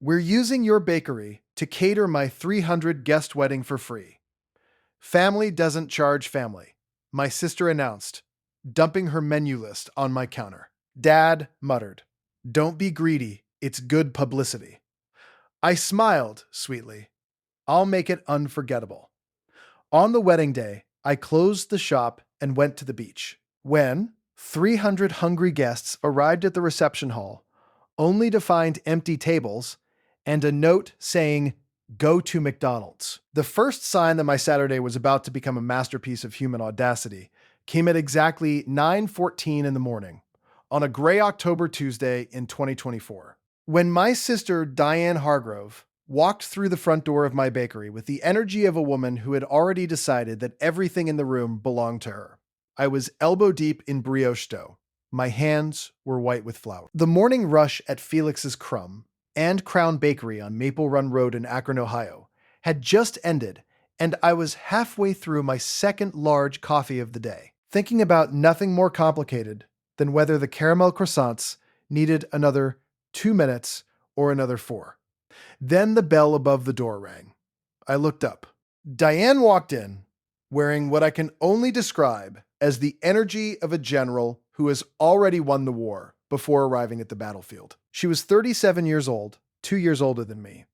We're using your bakery to cater my 300 guest wedding for free. Family doesn't charge family, my sister announced, dumping her menu list on my counter. Dad muttered, "Don't be greedy, it's good publicity." I smiled sweetly. I'll make it unforgettable. On the wedding day, I closed the shop and went to the beach. When 300 hungry guests arrived at the reception hall, only to find empty tables and a note saying, "Go to McDonald's." The first sign that my Saturday was about to become a masterpiece of human audacity came at exactly 9:14 in the morning on a gray October Tuesday in 2024. When my sister Diane Hargrove walked through the front door of my bakery with the energy of a woman who had already decided that everything in the room belonged to her. I was elbow deep in brioche dough. My hands were white with flour. The morning rush at Felix's Crumb and Crown Bakery on Maple Run Road in Akron, Ohio, had just ended, and I was halfway through my second large coffee of the day, thinking about nothing more complicated than whether the caramel croissants needed another 2 minutes or another 4. Then the bell above the door rang. I looked up. Diane walked in, wearing what I can only describe as the energy of a general who has already won the war before arriving at the battlefield. She was 37 years old, 2 years older than me,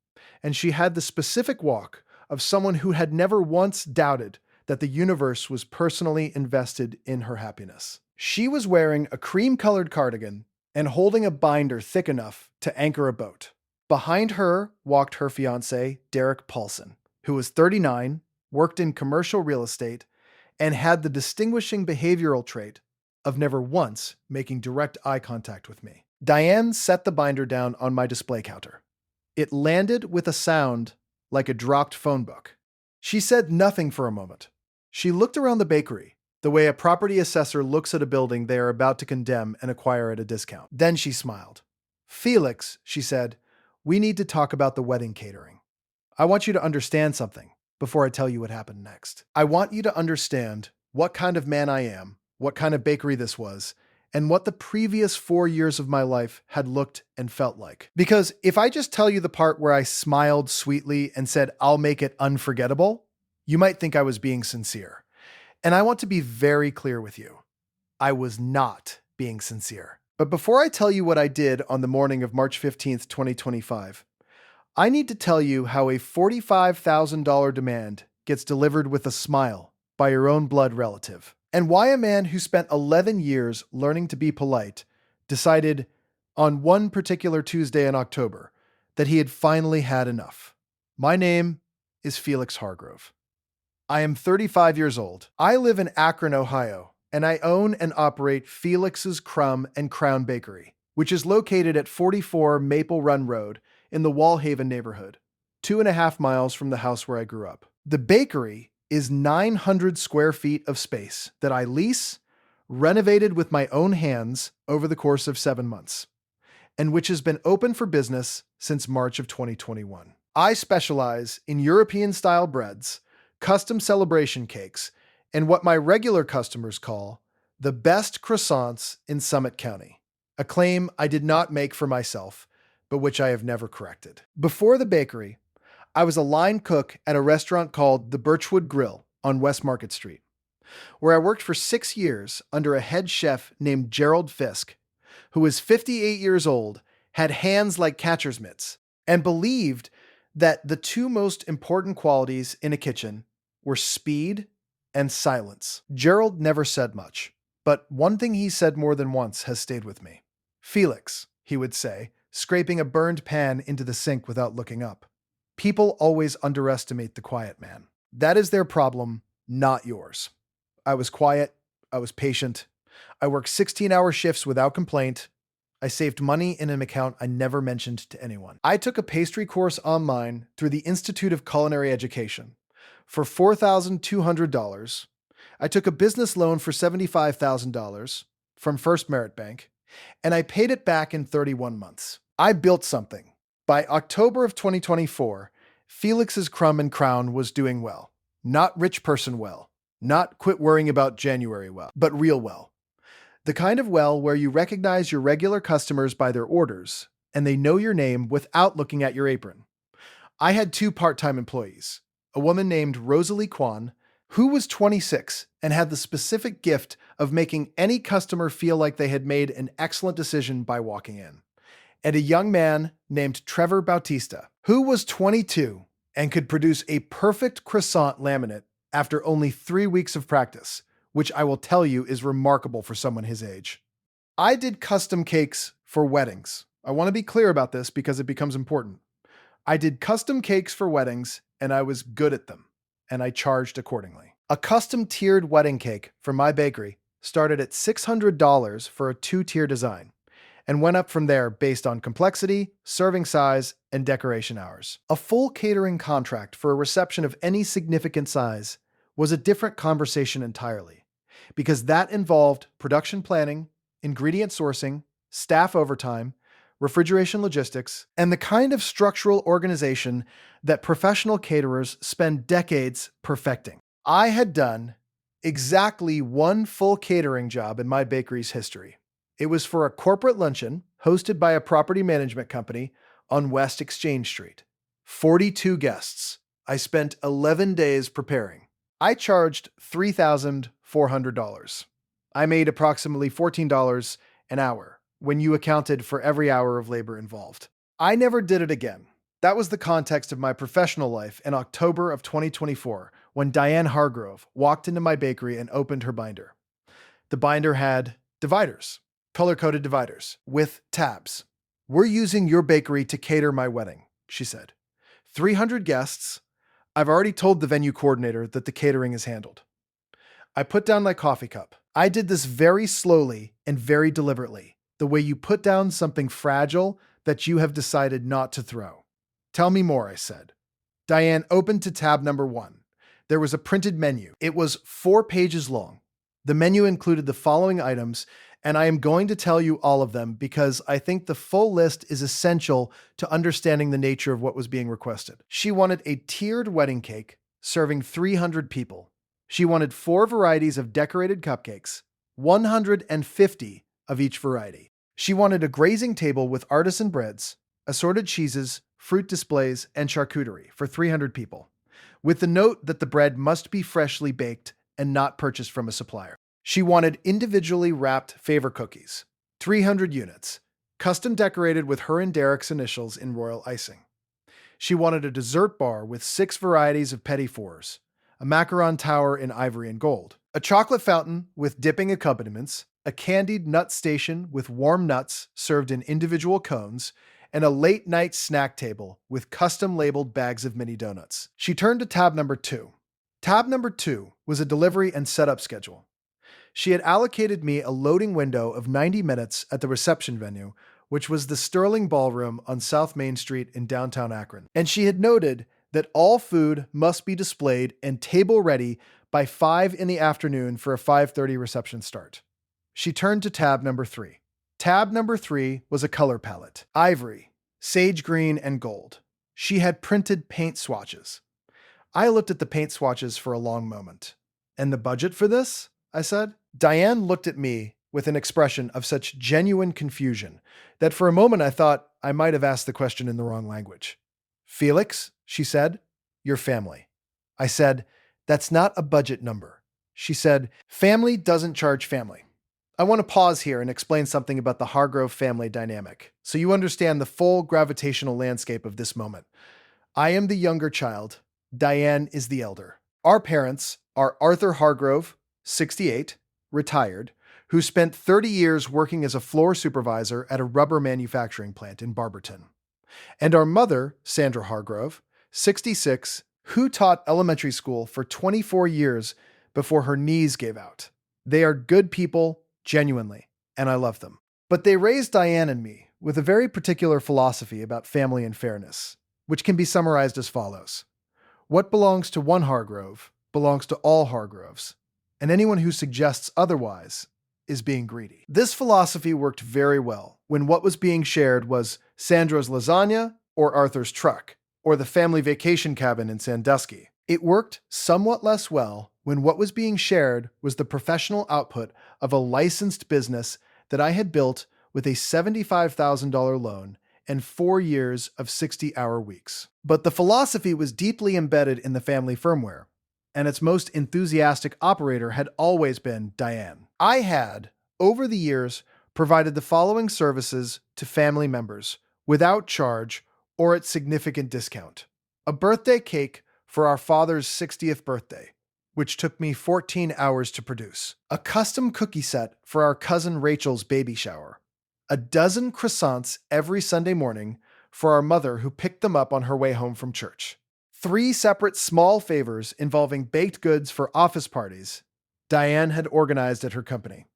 and she had the specific walk of someone who had never once doubted that the universe was personally invested in her happiness. She was wearing a cream-colored cardigan and holding a binder thick enough to anchor a boat. Behind her walked her fiancé, Derek Paulson, who was 39, worked in commercial real estate, and had the distinguishing behavioral trait of never once making direct eye contact with me. Diane set the binder down on my display counter. It landed with a sound like a dropped phone book. She said nothing for a moment. She looked around the bakery, the way a property assessor looks at a building they are about to condemn and acquire at a discount. Then she smiled. "Felix," she said, "we need to talk about the wedding catering. I want you to understand something before I tell you what happened next. I want you to understand what kind of man I am, what kind of bakery this was, and what the previous 4 years of my life had looked and felt like. Because if I just tell you the part where I smiled sweetly and said, 'I'll make it unforgettable,' you might think I was being sincere. And I want to be very clear with you. I was not being sincere. But before I tell you what I did on the morning of March 15th, 2025, I need to tell you how a $45,000 demand gets delivered with a smile by your own blood relative, and why a man who spent 11 years learning to be polite decided on one particular Tuesday in October that he had finally had enough. My name is Felix Hargrove. I am 35 years old. I live in Akron, Ohio, and I own and operate Felix's Crumb and Crown Bakery, which is located at 44 Maple Run Road in the Wallhaven neighborhood, 2.5 miles from the house where I grew up. The bakery is 900 square feet of space that I lease, renovated with my own hands over the course of 7 months, and which has been open for business since March of 2021. I specialize in European-style breads, custom celebration cakes, and what my regular customers call the best croissants in Summit County, a claim I did not make for myself, but which I have never corrected. Before the bakery, I was a line cook at a restaurant called the Birchwood Grill on West Market Street, where I worked for 6 years under a head chef named Gerald Fisk, who was 58 years old, had hands like catcher's mitts, and believed that the two most important qualities in a kitchen were speed and silence. Gerald never said much, but one thing he said more than once has stayed with me. "Felix," he would say, scraping a burned pan into the sink without looking up, "people always underestimate the quiet man. That is their problem, not yours." I was quiet. I was patient. I worked 16-hour shifts without complaint. I saved money in an account I never mentioned to anyone. I took a pastry course online through the Institute of Culinary Education for $4,200. I took a business loan for $75,000 from First Merit Bank, and I paid it back in 31 months. I built something. By October of 2024, Felix's Crumb and Crown was doing well. Not rich person well. Not quit worrying about January well, but real well. The kind of well where you recognize your regular customers by their orders and they know your name without looking at your apron. I had two part-time employees, a woman named Rosalie Kwan, who was 26 and had the specific gift of making any customer feel like they had made an excellent decision by walking in, and a young man named Trevor Bautista, who was 22 and could produce a perfect croissant laminate after only 3 weeks of practice, which I will tell you is remarkable for someone his age. I did custom cakes for weddings. I want to be clear about this because it becomes important. I did custom cakes for weddings, and I was good at them, and I charged accordingly. A custom tiered wedding cake from my bakery started at $600 for a 2-tier design, and went up from there based on complexity, serving size, and decoration hours. A full catering contract for a reception of any significant size was a different conversation entirely, because that involved production planning, ingredient sourcing, staff overtime, refrigeration logistics, and the kind of structural organization that professional caterers spend decades perfecting. I had done exactly one full catering job in my bakery's history. It was for a corporate luncheon hosted by a property management company on West Exchange Street. 42 guests. I spent 11 days preparing. I charged $3,400. I made approximately $14 an hour when you accounted for every hour of labor involved. I never did it again. That was the context of my professional life in October of 2024 when Diane Hargrove walked into my bakery and opened her binder. The binder had dividers, color-coded dividers, with tabs. "We're using your bakery to cater my wedding," she said. 300 guests. I've already told the venue coordinator that the catering is handled. I put down my coffee cup. I did this very slowly and very deliberately, the way you put down something fragile that you have decided not to throw. "Tell me more," I said. Diane opened to tab number 1. There was a printed menu. It was 4 pages long. The menu included the following items, and I am going to tell you all of them because I think the full list is essential to understanding the nature of what was being requested. She wanted a tiered wedding cake serving 300 people. She wanted 4 varieties of decorated cupcakes, 150 of each variety. She wanted a grazing table with artisan breads, assorted cheeses, fruit displays, and charcuterie for 300 people, with the note that the bread must be freshly baked and not purchased from a supplier. She wanted individually wrapped favor cookies, 300 units, custom decorated with her and Derek's initials in royal icing. She wanted a dessert bar with 6 varieties of petit fours, a macaron tower in ivory and gold, a chocolate fountain with dipping accompaniments, a candied nut station with warm nuts served in individual cones, and a late-night snack table with custom-labeled bags of mini donuts. She turned to tab number 2. Tab number 2 was a delivery and setup schedule. She had allocated me a loading window of 90 minutes at the reception venue, which was the Sterling Ballroom on South Main Street in downtown Akron. And she had noted that all food must be displayed and table ready by 5 in the afternoon for a 5:30 reception start. She turned to tab number 3. Tab number 3 was a color palette: ivory, sage green, and gold. She had printed paint swatches. I looked at the paint swatches for a long moment. "And the budget for this?" I said. Diane looked at me with an expression of such genuine confusion that for a moment I thought I might have asked the question in the wrong language. "Felix," she said, "your family." I said, "That's not a budget number." She said, "Family doesn't charge family." I want to pause here and explain something about the Hargrove family dynamic, so you understand the full gravitational landscape of this moment. I am the younger child. Diane is the elder. Our parents are Arthur Hargrove, 68, retired, who spent 30 years working as a floor supervisor at a rubber manufacturing plant in Barberton, and our mother, Sandra Hargrove, 66, who taught elementary school for 24 years before her knees gave out. They are good people, genuinely, and I love them. But they raised Diane and me with a very particular philosophy about family and fairness, which can be summarized as follows. What belongs to one Hargrove belongs to all Hargroves, and anyone who suggests otherwise is being greedy. This philosophy worked very well when what was being shared was Sandra's lasagna or Arthur's truck, or the family vacation cabin in Sandusky. It worked somewhat less well when what was being shared was the professional output of a licensed business that I had built with a $75,000 loan and 4 years of 60-hour weeks. But the philosophy was deeply embedded in the family firmware, and its most enthusiastic operator had always been Diane. I had, over the years, provided the following services to family members without charge or at significant discount. A birthday cake for our father's 60th birthday, which took me 14 hours to produce. A custom cookie set for our cousin Rachel's baby shower. A dozen croissants every Sunday morning for our mother who picked them up on her way home from church. 3 separate small favors involving baked goods for office parties Diane had organized at her company,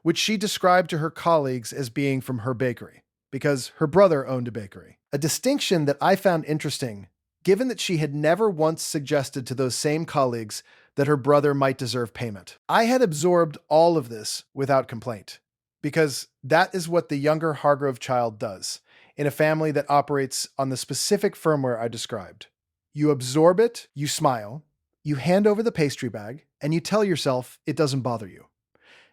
which she described to her colleagues as being from her bakery, because her brother owned a bakery. A distinction that I found interesting, given that she had never once suggested to those same colleagues that her brother might deserve payment. I had absorbed all of this without complaint, because that is what the younger Hargrove child does in a family that operates on the specific firmware I described. You absorb it, you smile, you hand over the pastry bag, and you tell yourself it doesn't bother you.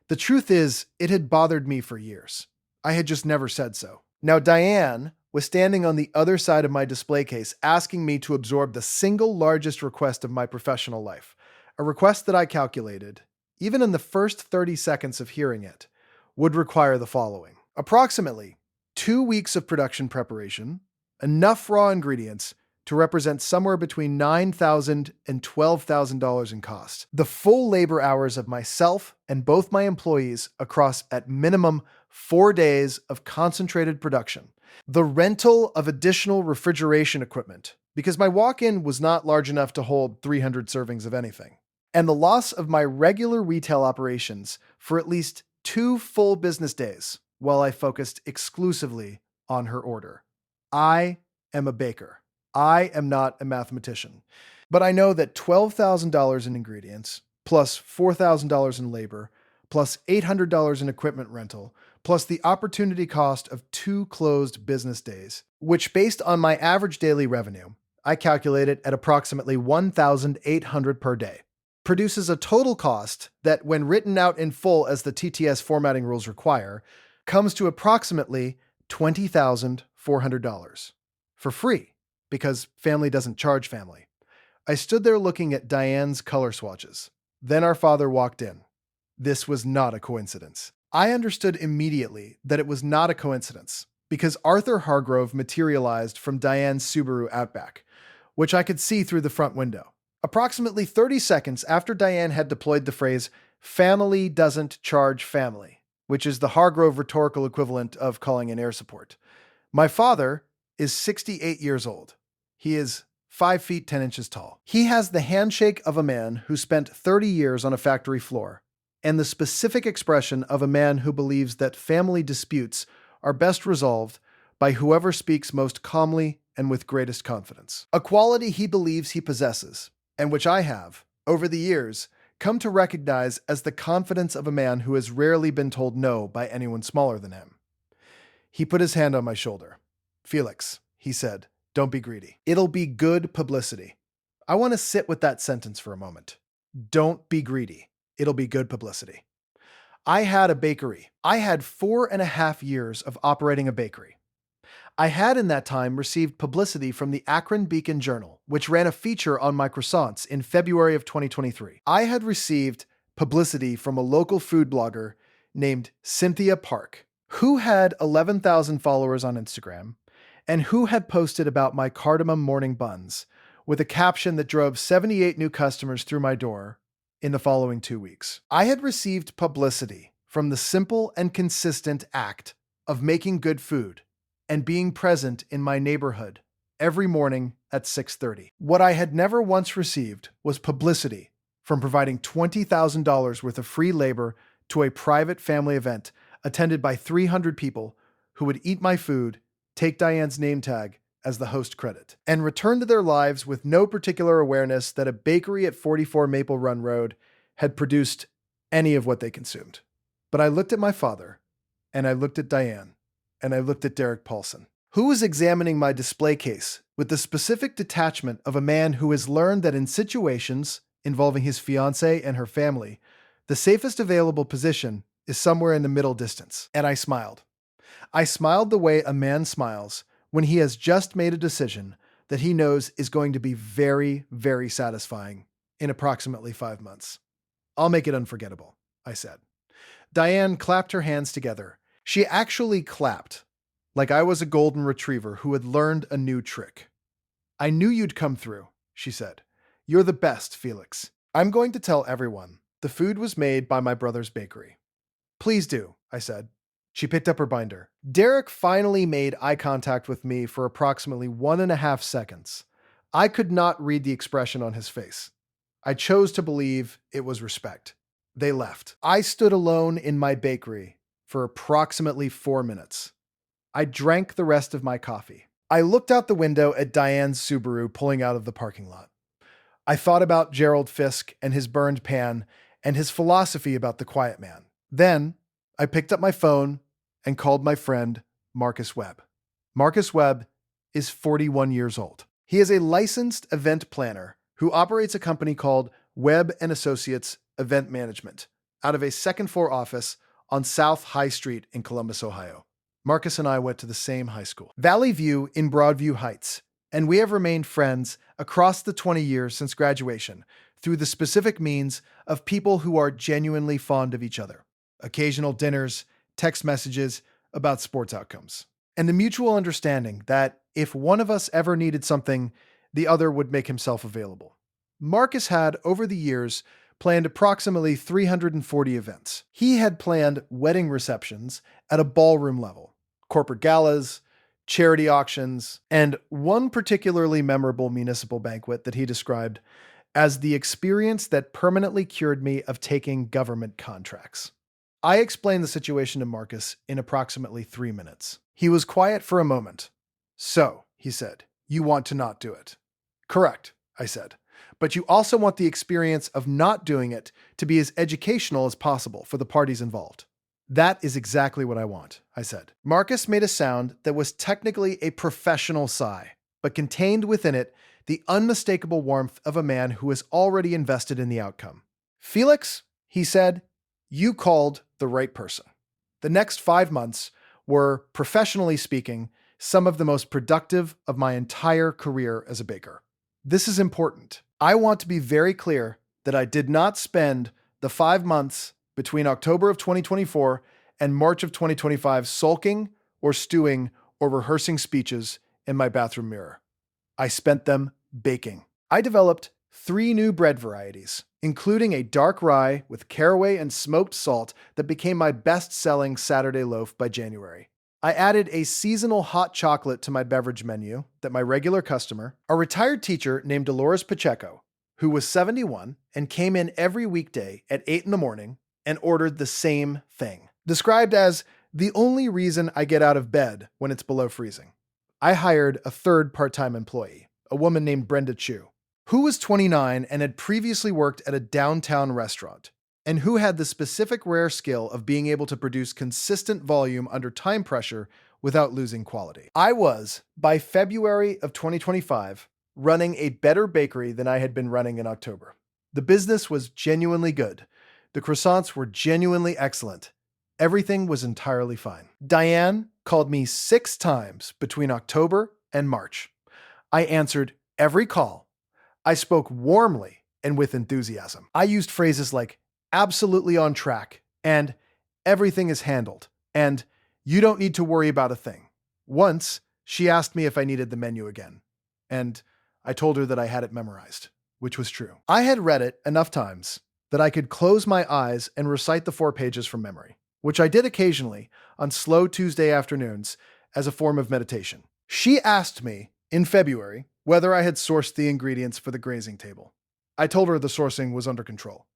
The truth is, it had bothered me for years. I had just never said so. Now, Diane was standing on the other side of my display case asking me to absorb the single largest request of my professional life, a request that I calculated, even in the first 30 seconds of hearing it, would require the following. Approximately 2 weeks of production preparation, enough raw ingredients to represent somewhere between $9,000 and $12,000 in cost. The full labor hours of myself and both my employees across at minimum 4 days of concentrated production. The rental of additional refrigeration equipment, because my walk-in was not large enough to hold 300 servings of anything. And the loss of my regular retail operations for at least 2 full business days while I focused exclusively on her order. I am a baker. I am not a mathematician, but I know that $12,000 in ingredients, plus $4,000 in labor, plus $800 in equipment rental, plus the opportunity cost of 2 closed business days, which based on my average daily revenue, I calculated at approximately $1,800 per day, produces a total cost that, when written out in full as the TTS formatting rules require, comes to approximately $20,400 for free, because family doesn't charge family. I stood there looking at Diane's color swatches. Then our father walked in. This was not a coincidence. I understood immediately that it was not a coincidence, because Arthur Hargrove materialized from Diane's Subaru Outback, which I could see through the front window. Approximately 30 seconds after Diane had deployed the phrase, "Family doesn't charge family," which is the Hargrove rhetorical equivalent of calling in air support, my father is 68 years old. He is 5 feet 10 inches tall. He has the handshake of a man who spent 30 years on a factory floor, and the specific expression of a man who believes that family disputes are best resolved by whoever speaks most calmly and with greatest confidence. A quality he believes he possesses, and which I have, over the years, come to recognize as the confidence of a man who has rarely been told no by anyone smaller than him. He put his hand on my shoulder. "Felix," he said, "don't be greedy. It'll be good publicity." I want to sit with that sentence for a moment. Don't be greedy. It'll be good publicity. I had a bakery. I had 4.5 years of operating a bakery. I had in that time received publicity from the Akron Beacon Journal, which ran a feature on my croissants in February of 2023. I had received publicity from a local food blogger named Cynthia Park, who had 11,000 followers on Instagram, and who had posted about my cardamom morning buns with a caption that drove 78 new customers through my door in the following 2 weeks. I had received publicity from the simple and consistent act of making good food and being present in my neighborhood every morning at 6:30. What I had never once received was publicity from providing $20,000 worth of free labor to a private family event attended by 300 people who would eat my food, take Diane's name tag as the host credit, and return to their lives with no particular awareness that a bakery at 44 Maple Run Road had produced any of what they consumed. But I looked at my father, and I looked at Diane, and I looked at Derek Paulson, who was examining my display case with the specific detachment of a man who has learned that in situations involving his fiancée and her family, the safest available position is somewhere in the middle distance. And I smiled. I smiled the way a man smiles when he has just made a decision that he knows is going to be very, very satisfying in approximately 5 months. I'll make it unforgettable, I said. Diane clapped her hands together. She actually clapped, like I was a golden retriever who had learned a new trick. I knew you'd come through, she said. You're the best, Felix. I'm going to tell everyone. The food was made by my brother's bakery. Please do, I said. She picked up her binder. Derek finally made eye contact with me for approximately 1.5 seconds. I could not read the expression on his face. I chose to believe it was respect. They left. I stood alone in my bakery for approximately 4 minutes. I drank the rest of my coffee. I looked out the window at Diane's Subaru pulling out of the parking lot. I thought about Gerald Fisk and his burned pan and his philosophy about the quiet man. Then I picked up my phone and called my friend Marcus Webb. Marcus Webb is 41 years old. He is a licensed event planner who operates a company called Webb and Associates Event Management out of a second-floor office on South High Street in Columbus, Ohio. Marcus and I went to the same high school, Valley View in Broadview Heights, and we have remained friends across the 20 years since graduation through the specific means of people who are genuinely fond of each other. Occasional dinners, text messages about sports outcomes, and the mutual understanding that if one of us ever needed something, the other would make himself available. Marcus had, over the years, planned approximately 340 events. He had planned wedding receptions at a ballroom level, corporate galas, charity auctions, and one particularly memorable municipal banquet that he described as the experience that permanently cured me of taking government contracts. I explained the situation to Marcus in approximately 3 minutes. He was quiet for a moment. So, he said, you want to not do it. Correct, I said. But you also want the experience of not doing it to be as educational as possible for the parties involved. That is exactly what I want, I said. Marcus made a sound that was technically a professional sigh, but contained within it the unmistakable warmth of a man who is already invested in the outcome. Felix, he said, you called the right person. The next 5 months were, professionally speaking, some of the most productive of my entire career as a baker. This is important. I want to be very clear that I did not spend the 5 months between October of 2024 and March of 2025 sulking or stewing or rehearsing speeches in my bathroom mirror. I spent them baking. I developed 3 new bread varieties, including a dark rye with caraway and smoked salt that became my best-selling Saturday loaf by January. I added a seasonal hot chocolate to my beverage menu that my regular customer, a retired teacher named Dolores Pacheco, who was 71 and came in every weekday at 8 in the morning and ordered the same thing, described as the only reason I get out of bed when it's below freezing. I hired a third part-time employee, a woman named Brenda Chu, who was 29 and had previously worked at a downtown restaurant, and who had the specific rare skill of being able to produce consistent volume under time pressure without losing quality. I was, by February of 2025, running a better bakery than I had been running in October. The business was genuinely good. The croissants were genuinely excellent. Everything was entirely fine. Diane called me 6 times between October and March. I answered every call. I spoke warmly and with enthusiasm. I used phrases like absolutely on track and everything is handled and you don't need to worry about a thing. Once, she asked me if I needed the menu again, and I told her that I had it memorized, which was true. I had read it enough times that I could close my eyes and recite the 4 pages from memory, which I did occasionally on slow Tuesday afternoons as a form of meditation. She asked me in February whether I had sourced the ingredients for the grazing table. I told her the sourcing was under control.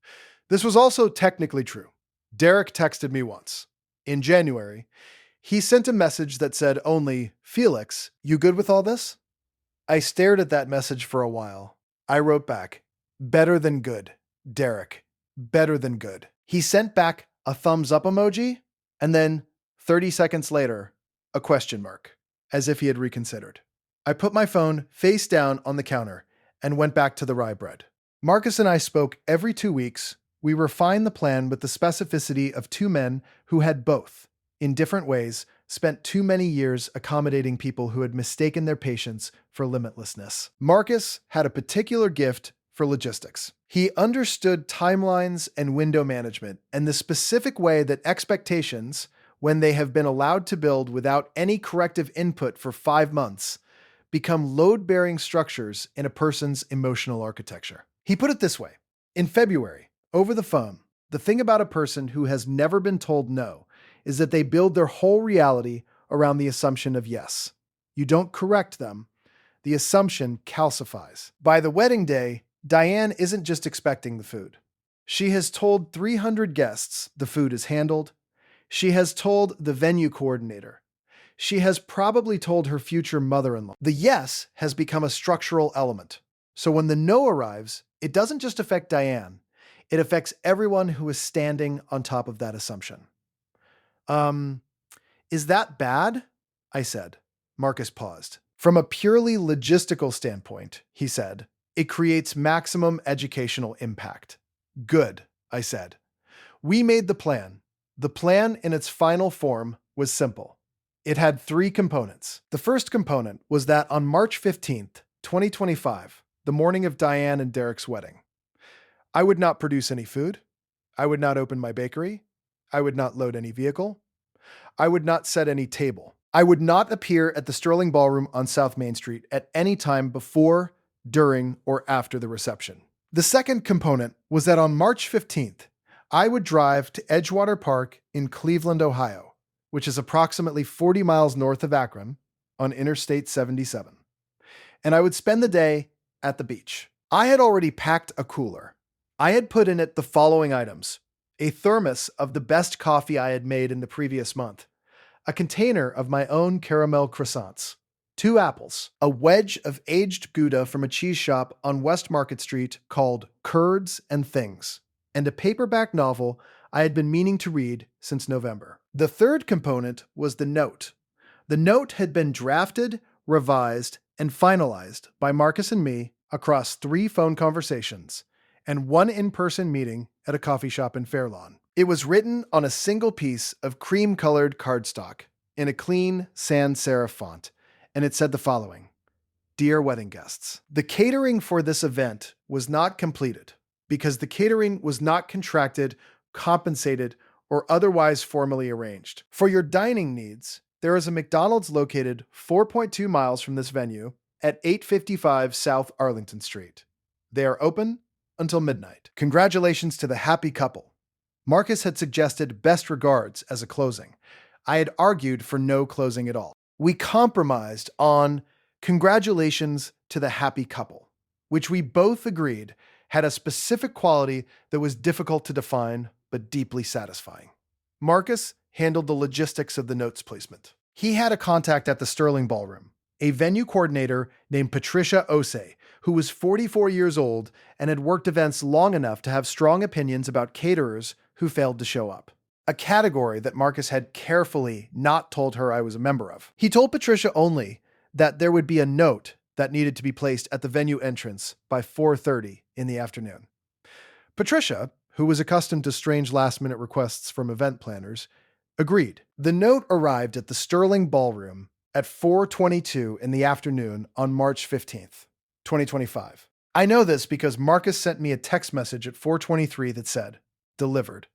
This was also technically true. Derek texted me once. In January, he sent a message that said only, "Felix, you good with all this?" I stared at that message for a while. I wrote back, "Better than good, Derek. Better than good." He sent back a thumbs up emoji, and then 30 seconds later, a question mark, as if he had reconsidered. I put my phone face down on the counter and went back to the rye bread. Marcus and I spoke every 2 weeks. We refined the plan with the specificity of 2 men who had both, in different ways, spent too many years accommodating people who had mistaken their patience for limitlessness. Marcus had a particular gift for logistics. He understood timelines and window management and the specific way that expectations, when they have been allowed to build without any corrective input for 5 months, become load-bearing structures in a person's emotional architecture. He put it this way. In February, over the phone, the thing about a person who has never been told no is that they build their whole reality around the assumption of yes. You don't correct them. The assumption calcifies. By the wedding day, Diane isn't just expecting the food. She has told 300 guests the food is handled. She has told the venue coordinator. She has probably told her future mother-in-law. The yes has become a structural element. So when the no arrives, it doesn't just affect Diane. It affects everyone who is standing on top of that assumption. Is that bad? I said. Marcus paused. From a purely logistical standpoint, he said, it creates maximum educational impact. Good, I said. We made the plan. The plan in its final form was simple. It had 3 components. The first component was that on March 15th, 2025, the morning of Diane and Derek's wedding, I would not produce any food. I would not open my bakery. I would not load any vehicle. I would not set any table. I would not appear at the Sterling Ballroom on South Main Street at any time before, during, or after the reception. The second component was that on March 15th, I would drive to Edgewater Park in Cleveland, Ohio, which is approximately 40 miles north of Akron on Interstate 77. And I would spend the day at the beach. I had already packed a cooler. I had put in it the following items: a thermos of the best coffee I had made in the previous month, a container of my own caramel croissants, 2 apples, a wedge of aged Gouda from a cheese shop on West Market Street called Curds and Things, and a paperback novel I had been meaning to read since November. The third component was the note. The note had been drafted, revised, and finalized by Marcus and me across 3 phone conversations and 1 in-person meeting at a coffee shop in Fairlawn. It was written on a single piece of cream-colored cardstock in a clean sans serif font, and it said the following: Dear wedding guests, the catering for this event was not completed because the catering was not contracted, compensated, or otherwise formally arranged. For your dining needs, there is a McDonald's located 4.2 miles from this venue at 855 South Arlington Street. They are open until midnight. Congratulations to the happy couple. Marcus had suggested best regards as a closing. I had argued for no closing at all. We compromised on congratulations to the happy couple, which we both agreed had a specific quality that was difficult to define but deeply satisfying. Marcus handled the logistics of the notes placement. He had a contact at the Sterling Ballroom, a venue coordinator named Patricia Osei, who was 44 years old and had worked events long enough to have strong opinions about caterers who failed to show up, a category that Marcus had carefully not told her I was a member of. He told Patricia only that there would be a note that needed to be placed at the venue entrance by 4:30 in the afternoon. Patricia, who was accustomed to strange last-minute requests from event planners, agreed. The note arrived at the Sterling Ballroom at 4:22 in the afternoon on March 15th, 2025. I know this because Marcus sent me a text message at 4:23 that said, "Delivered."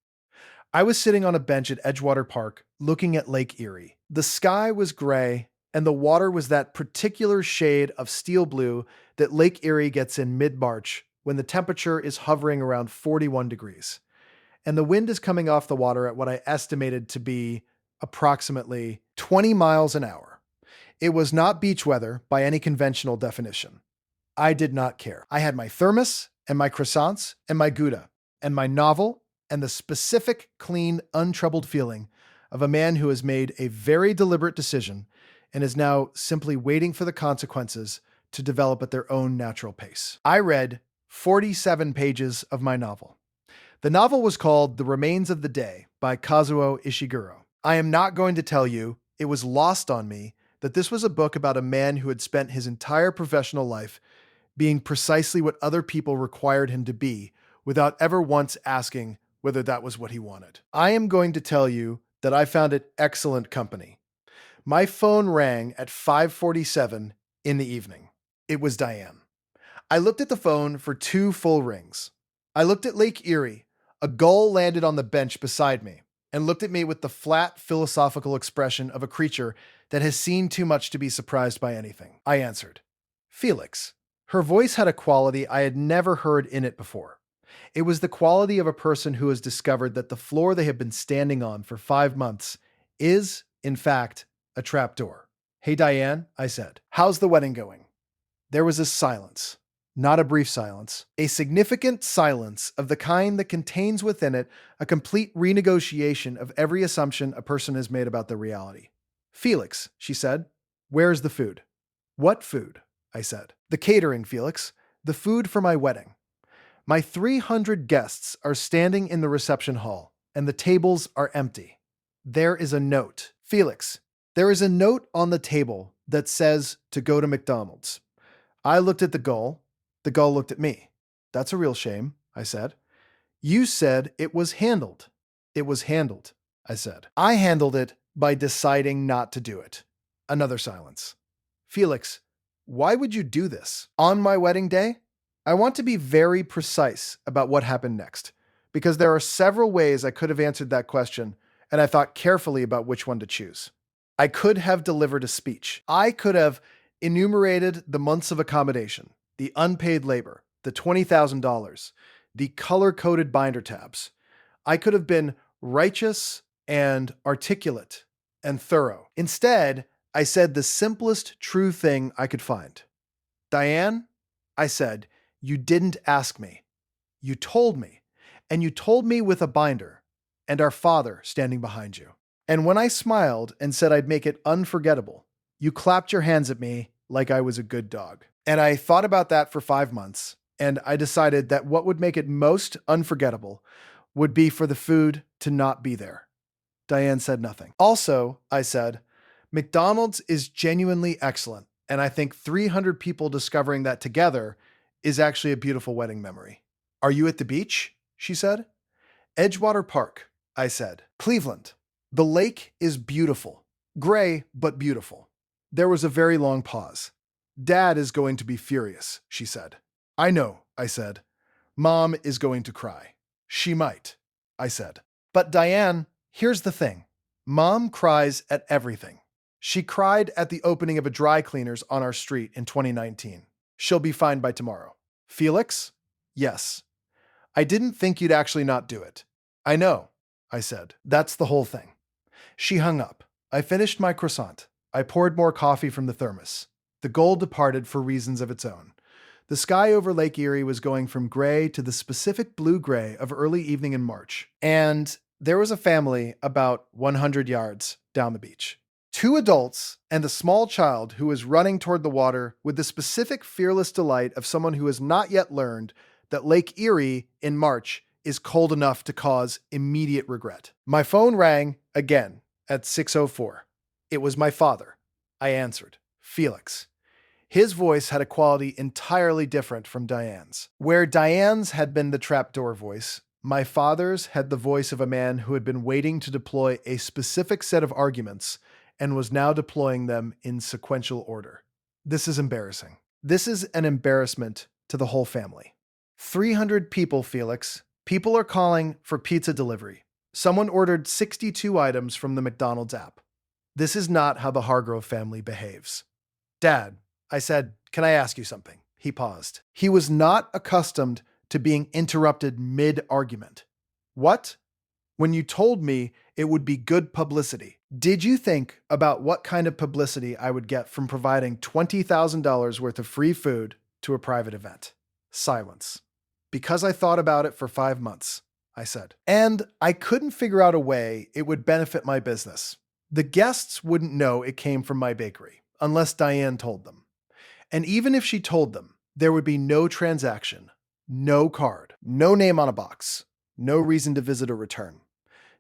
I was sitting on a bench at Edgewater Park looking at Lake Erie. The sky was gray and the water was that particular shade of steel blue that Lake Erie gets in mid-March when the temperature is hovering around 41 degrees. And the wind is coming off the water at what I estimated to be approximately 20 miles an hour. It was not beach weather by any conventional definition. I did not care. I had my thermos and my croissants and my Gouda and my novel and the specific, clean, untroubled feeling of a man who has made a very deliberate decision and is now simply waiting for the consequences to develop at their own natural pace. I read 47 pages of my novel. The novel was called The Remains of the Day by Kazuo Ishiguro. I am not going to tell you, it was lost on me, that this was a book about a man who had spent his entire professional life being precisely what other people required him to be without ever once asking whether that was what he wanted. I am going to tell you that I found it excellent company. My phone rang at 5:47 in the evening. It was Diane. I looked at the phone for 2 full rings. I looked at Lake Erie. A gull landed on the bench beside me and looked at me with the flat, philosophical expression of a creature that has seen too much to be surprised by anything. I answered, "Felix." Her voice had a quality I had never heard in it before. It was the quality of a person who has discovered that the floor they have been standing on for 5 months is, in fact, a trapdoor. "Hey, Diane," I said. "How's the wedding going?" There was a silence. Not a brief silence, a significant silence of the kind that contains within it a complete renegotiation of every assumption a person has made about the reality. "Felix," she said, "where's the food?" "What food?" I said. "The catering, Felix. The food for my wedding. My 300 guests are standing in the reception hall, and the tables are empty. There is a note. Felix, there is a note on the table that says to go to McDonald's." I looked at the gull. The gull looked at me. "That's a real shame," I said. "You said it was handled." "It was handled," I said. "I handled it by deciding not to do it." Another silence. "Felix, why would you do this? On my wedding day?" I want to be very precise about what happened next, because there are several ways I could have answered that question, and I thought carefully about which one to choose. I could have delivered a speech. I could have enumerated the months of accommodation, the unpaid labor, the $20,000, the color-coded binder tabs. I could have been righteous and articulate and thorough. Instead, I said the simplest true thing I could find. "Diane," I said, "you didn't ask me. You told me, and you told me with a binder, and our father standing behind you. And when I smiled and said I'd make it unforgettable, you clapped your hands at me like I was a good dog." And I thought about that for 5 months, and I decided that what would make it most unforgettable would be for the food to not be there. Diane said nothing. "Also," I said, "McDonald's is genuinely excellent, and I think 300 people discovering that together is actually a beautiful wedding memory." "Are you at the beach?" she said. "Edgewater Park," I said. "Cleveland. The lake is beautiful. Gray, but beautiful." There was a very long pause. "Dad is going to be furious," she said. "I know," I said. "Mom is going to cry." "She might," I said. "But Diane, here's the thing. Mom cries at everything. She cried at the opening of a dry cleaners on our street in 2019. She'll be fine by tomorrow." "Felix?" "Yes." "I didn't think you'd actually not do it." "I know," I said. "That's the whole thing." She hung up. I finished my croissant. I poured more coffee from the thermos. The goal departed for reasons of its own. The sky over Lake Erie was going from gray to the specific blue-gray of early evening in March. And there was a family about 100 yards down the beach. 2 adults and a small child who was running toward the water with the specific fearless delight of someone who has not yet learned that Lake Erie in March is cold enough to cause immediate regret. My phone rang again at 6:04. It was my father. I answered. "Felix." His voice had a quality entirely different from Diane's. Where Diane's had been the trapdoor voice, my father's had the voice of a man who had been waiting to deploy a specific set of arguments and was now deploying them in sequential order. "This is embarrassing. This is an embarrassment to the whole family. 300 people, Felix. People are calling for pizza delivery. Someone ordered 62 items from the McDonald's app. This is not how the Hargrove family behaves." "Dad," I said, "can I ask you something?" He paused. He was not accustomed to being interrupted mid-argument. "What?" "When you told me it would be good publicity, did you think about what kind of publicity I would get from providing $20,000 worth of free food to a private event?" Silence. "Because I thought about it for 5 months," I said. "And I couldn't figure out a way it would benefit my business. The guests wouldn't know it came from my bakery, unless Diane told them. And even if she told them, there would be no transaction, no card, no name on a box, no reason to visit or return.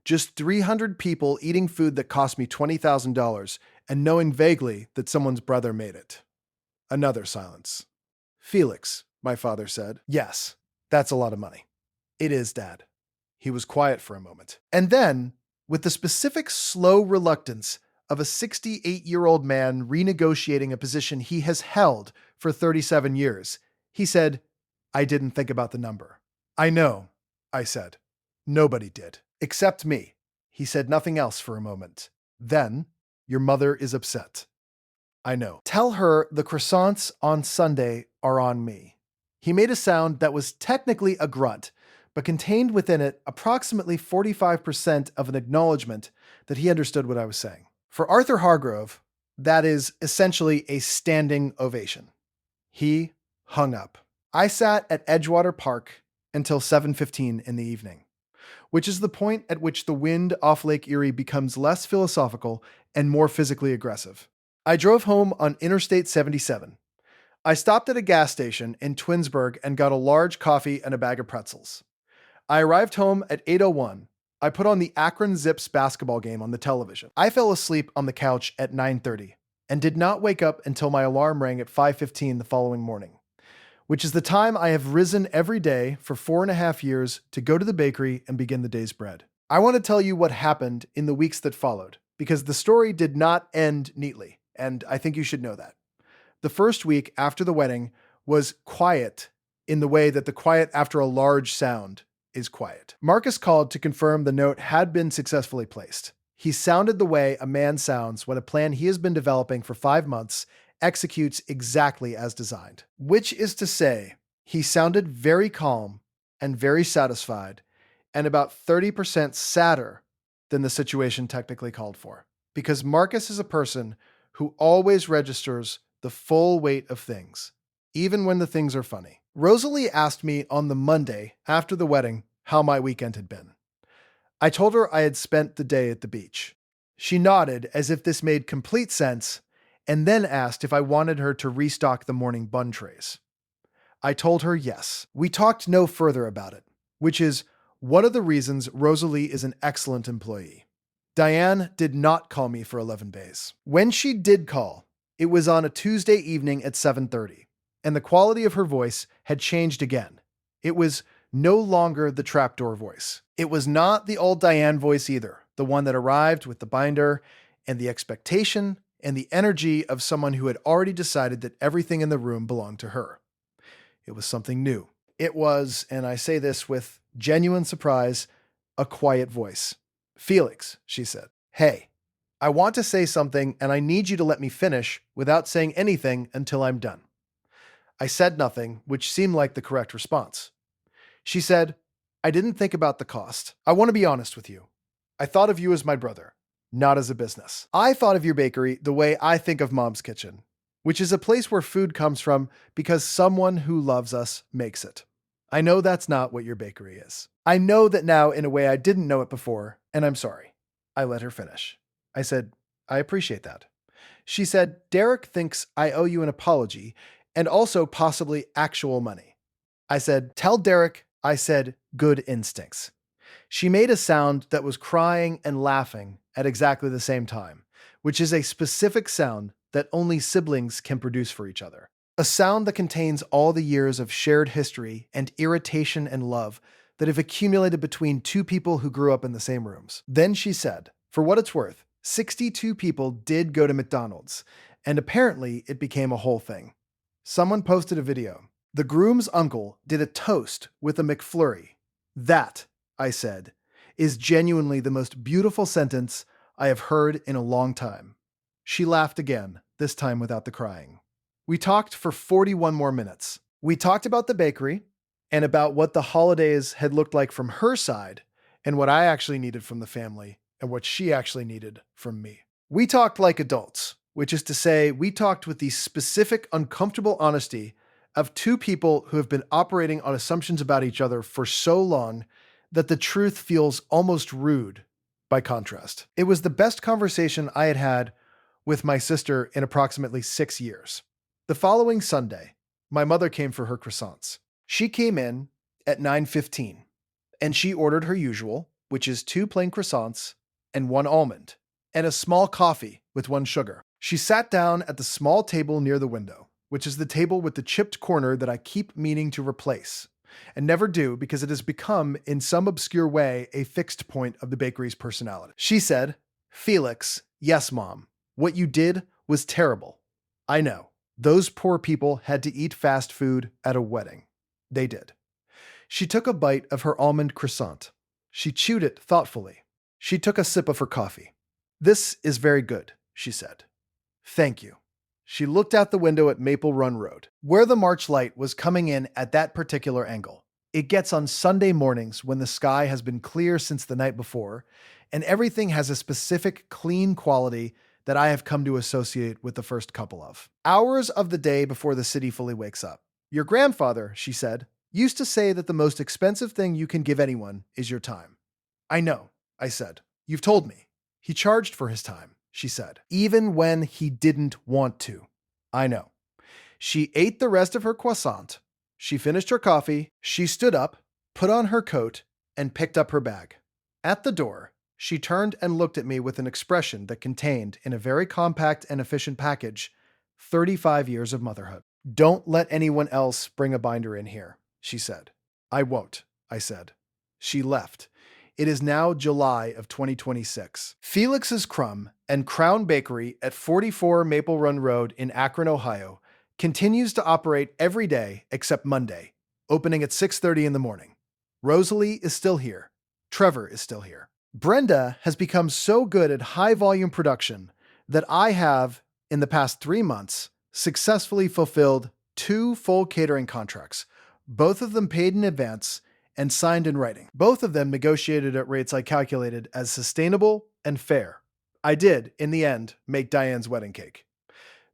Just 300 people eating food that cost me $20,000 and knowing vaguely that someone's brother made it." Another silence. "Felix," my father said. "Yes, that's a lot of money." "It is, Dad." He was quiet for a moment. And then, with the specific slow reluctance of a 68-year-old man renegotiating a position he has held for 37 years. He said, "I didn't think about the number." "I know," I said. "Nobody did. Except me." He said nothing else for a moment. Then, "Your mother is upset." "I know. Tell her the croissants on Sunday are on me." He made a sound that was technically a grunt, but contained within it approximately 45% of an acknowledgement that he understood what I was saying. For Arthur Hargrove, that is essentially a standing ovation. He hung up. I sat at Edgewater Park until 7:15 in the evening, which is the point at which the wind off Lake Erie becomes less philosophical and more physically aggressive. I drove home on Interstate 77. I stopped at a gas station in Twinsburg and got a large coffee and a bag of pretzels. I arrived home at 8:01. I put on the Akron Zips basketball game on the television. I fell asleep on the couch at 9:30 and did not wake up until my alarm rang at 5:15 the following morning, which is the time I have risen every day for 4.5 years to go to the bakery and begin the day's bread. I want to tell you what happened in the weeks that followed, because the story did not end neatly, and I think you should know that. The first week after the wedding was quiet in the way that the quiet after a large sound is quiet. Marcus called to confirm the note had been successfully placed. He sounded the way a man sounds when a plan he has been developing for 5 months executes exactly as designed. Which is to say, he sounded very calm and very satisfied, and about 30% sadder than the situation technically called for. Because Marcus is a person who always registers the full weight of things, even when the things are funny. Rosalie asked me on the Monday after the wedding how my weekend had been. I told her I had spent the day at the beach. She nodded as if this made complete sense, and then asked if I wanted her to restock the morning bun trays. I told her yes. We talked no further about it, which is one of the reasons Rosalie is an excellent employee. Diane did not call me for 11 days. When she did call, it was on a Tuesday evening at 7:30, and the quality of her voice had changed again. It was no longer the trapdoor voice. It was not the old Diane voice either, the one that arrived with the binder and the expectation and the energy of someone who had already decided that everything in the room belonged to her. It was something new. It was, and I say this with genuine surprise, a quiet voice. "Felix," she said. "Hey, I want to say something and I need you to let me finish without saying anything until I'm done." I said nothing, which seemed like the correct response. She said, "I didn't think about the cost. I want to be honest with you. I thought of you as my brother, not as a business. I thought of your bakery the way I think of Mom's Kitchen, which is a place where food comes from because someone who loves us makes it. I know that's not what your bakery is. I know that now in a way I didn't know it before, and I'm sorry." I let her finish. I said, "I appreciate that." She said, "Derek thinks I owe you an apology and also possibly actual money." I said, "Tell Derek I said good instincts." She made a sound that was crying and laughing at exactly the same time, which is a specific sound that only siblings can produce for each other. A sound that contains all the years of shared history and irritation and love that have accumulated between two people who grew up in the same rooms. Then she said, for what it's worth, 62 people did go to McDonald's, and apparently it became a whole thing. Someone posted a video. The groom's uncle did a toast with a McFlurry. That, I said, is genuinely the most beautiful sentence I have heard in a long time. She laughed again, this time without the crying. We talked for 41 more minutes. We talked about the bakery and about what the holidays had looked like from her side and what I actually needed from the family and what she actually needed from me. We talked like adults, which is to say we talked with the specific uncomfortable honesty of two people who have been operating on assumptions about each other for so long that the truth feels almost rude by contrast. It was the best conversation I had had with my sister in approximately 6 years. The following Sunday, my mother came for her croissants. She came in at 9:15, and she ordered her usual, which is 2 plain croissants and 1 almond, and a small coffee with 1 sugar. She sat down at the small table near the window, which is the table with the chipped corner that I keep meaning to replace, and never do because it has become, in some obscure way, a fixed point of the bakery's personality. She said, Felix, yes, Mom. What you did was terrible. I know. Those poor people had to eat fast food at a wedding. They did. She took a bite of her almond croissant. She chewed it thoughtfully. She took a sip of her coffee. This is very good, she said. Thank you. She looked out the window at Maple Run Road, where the March light was coming in at that particular angle. It gets on Sunday mornings when the sky has been clear since the night before, and everything has a specific clean quality that I have come to associate with the first couple of hours of the day before the city fully wakes up. Your grandfather, she said, used to say that the most expensive thing you can give anyone is your time. I know, I said. You've told me. He charged for his time, she said, even when he didn't want to. I know. She ate the rest of her croissant. She finished her coffee. She stood up, put on her coat, and picked up her bag. At the door, she turned and looked at me with an expression that contained, in a very compact and efficient package, 35 years of motherhood. Don't let anyone else bring a binder in here, she said. I won't, I said. She left. It is now July of 2026. Felix's Crumb and Crown Bakery at 44 Maple Run Road in Akron, Ohio, continues to operate every day except Monday, opening at 6:30 in the morning. Rosalie is still here. Trevor is still here. Brenda has become so good at high-volume production that I have, in the past 3 months, successfully fulfilled 2 full catering contracts, both of them paid in advance and signed in writing. Both of them negotiated at rates I calculated as sustainable and fair. I did, in the end, make Diane's wedding cake.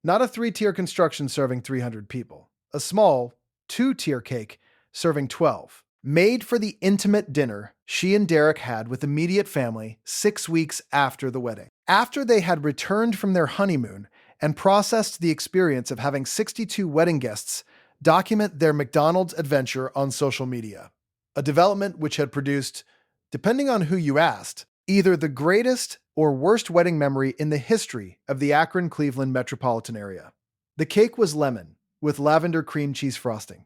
Not a 3-tier construction serving 300 people. A small 2-tier cake serving 12. Made for the intimate dinner she and Derek had with immediate family 6 weeks after the wedding. After they had returned from their honeymoon and processed the experience of having 62 wedding guests document their McDonald's adventure on social media. A development which had produced, depending on who you asked, either the greatest or worst wedding memory in the history of the Akron-Cleveland metropolitan area. The cake was lemon, with lavender cream cheese frosting.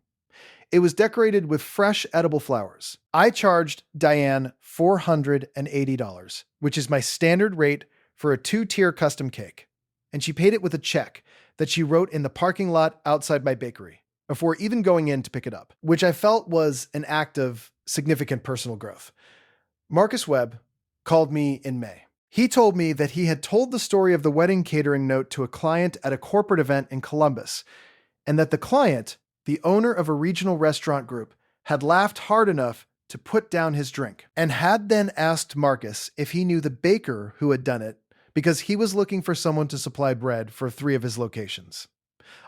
It was decorated with fresh edible flowers. I charged Diane $480, which is my standard rate for a 2-tier custom cake, and she paid it with a check that she wrote in the parking lot outside my bakery, before even going in to pick it up, which I felt was an act of significant personal growth. Marcus Webb called me in May. He told me that he had told the story of the wedding catering note to a client at a corporate event in Columbus, and that the client, the owner of a regional restaurant group, had laughed hard enough to put down his drink, and had then asked Marcus if he knew the baker who had done it, because he was looking for someone to supply bread for 3 of his locations.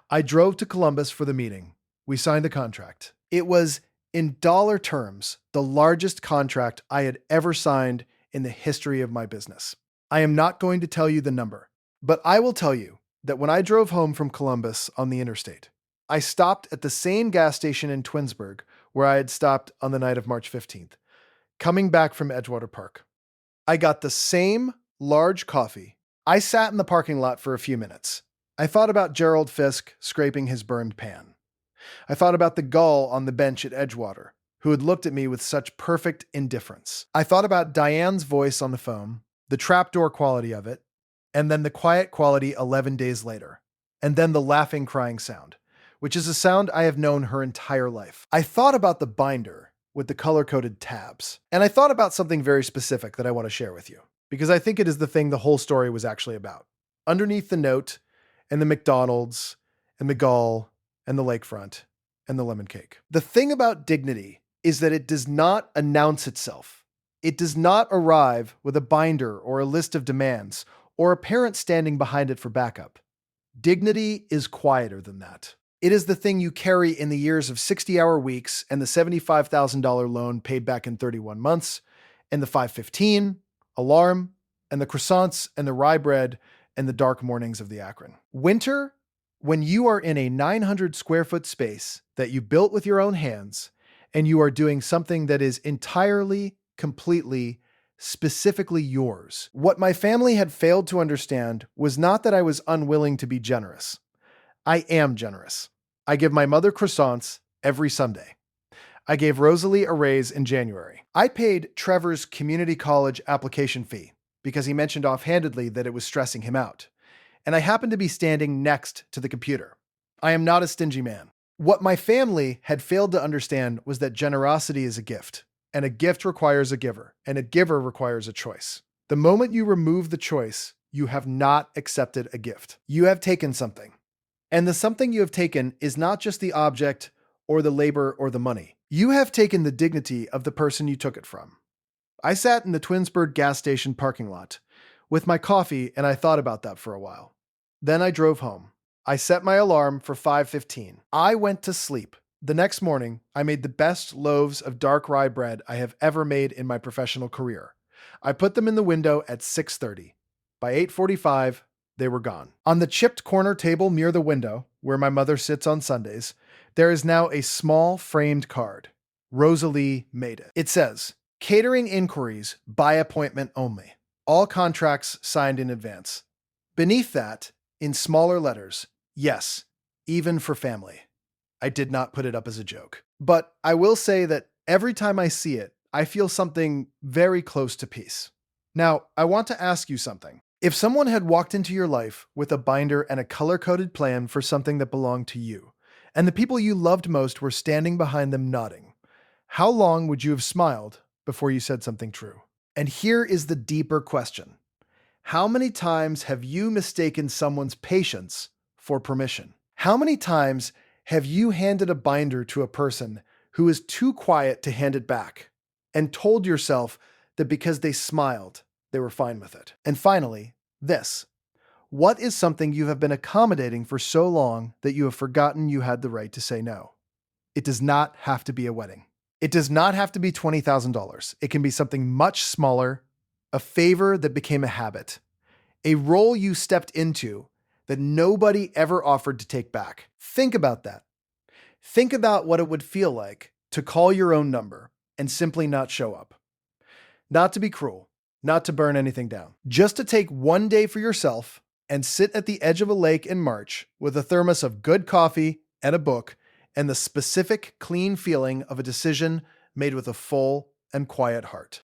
I drove to Columbus for the meeting. We signed the contract. It was, in dollar terms, the largest contract I had ever signed in the history of my business. I am not going to tell you the number, but I will tell you that when I drove home from Columbus on the interstate, I stopped at the same gas station in Twinsburg where I had stopped on the night of March 15th, coming back from Edgewater Park. I got the same large coffee. I sat in the parking lot for a few minutes. I thought about Gerald Fisk scraping his burned pan. I thought about the gull on the bench at Edgewater, who had looked at me with such perfect indifference. I thought about Diane's voice on the phone, the trapdoor quality of it, and then the quiet quality 11 days later, and then the laughing crying sound, which is a sound I have known her entire life. I thought about the binder with the color-coded tabs, and I thought about something very specific that I want to share with you, because I think it is the thing the whole story was actually about. Underneath the note, and the McDonald's, and the gull, and the lakefront, and the lemon cake. The thing about dignity is that it does not announce itself. It does not arrive with a binder or a list of demands, or a parent standing behind it for backup. Dignity is quieter than that. It is the thing you carry in the years of 60-hour weeks and the $75,000 loan paid back in 31 months, and the 515, alarm, and the croissants and the rye bread and the dark mornings of the Akron. Winter, when you are in a 900 square foot space that you built with your own hands, and you are doing something that is entirely, completely, specifically yours. What my family had failed to understand was not that I was unwilling to be generous. I am generous. I give my mother croissants every Sunday. I gave Rosalie a raise in January. I paid Trevor's community college application fee. because he mentioned offhandedly that it was stressing him out. And I happened to be standing next to the computer. I am not a stingy man. What my family had failed to understand was that generosity is a gift, and a gift requires a giver, and a giver requires a choice. The moment you remove the choice, you have not accepted a gift. You have taken something. And the something you have taken is not just the object or the labor or the money. You have taken the dignity of the person you took it from. I sat in the Twinsburg gas station parking lot with my coffee and I thought about that for a while. Then I drove home. I set my alarm for 5:15. I went to sleep. The next morning, I made the best loaves of dark rye bread I have ever made in my professional career. I put them in the window at 6:30. By 8:45, they were gone. On the chipped corner table near the window, where my mother sits on Sundays, there is now a small framed card. Rosalie made it. It says, "Catering inquiries by appointment only. All contracts signed in advance." Beneath that, in smaller letters, "Yes, even for family." I did not put it up as a joke. But I will say that every time I see it, I feel something very close to peace. Now, I want to ask you something. If someone had walked into your life with a binder and a color-coded plan for something that belonged to you, and the people you loved most were standing behind them nodding, how long would you have smiled before you said something true? And here is the deeper question. How many times have you mistaken someone's patience for permission? How many times have you handed a binder to a person who is too quiet to hand it back and told yourself that because they smiled, they were fine with it? And finally, this. What is something you have been accommodating for so long that you have forgotten you had the right to say no? It does not have to be a wedding. It does not have to be $20,000. It can be something much smaller, a favor that became a habit, a role you stepped into that nobody ever offered to take back. Think about that. Think about what it would feel like to call your own number and simply not show up. Not to be cruel, not to burn anything down, just to take one day for yourself and sit at the edge of a lake in March with a thermos of good coffee and a book and the specific, clean feeling of a decision made with a full and quiet heart.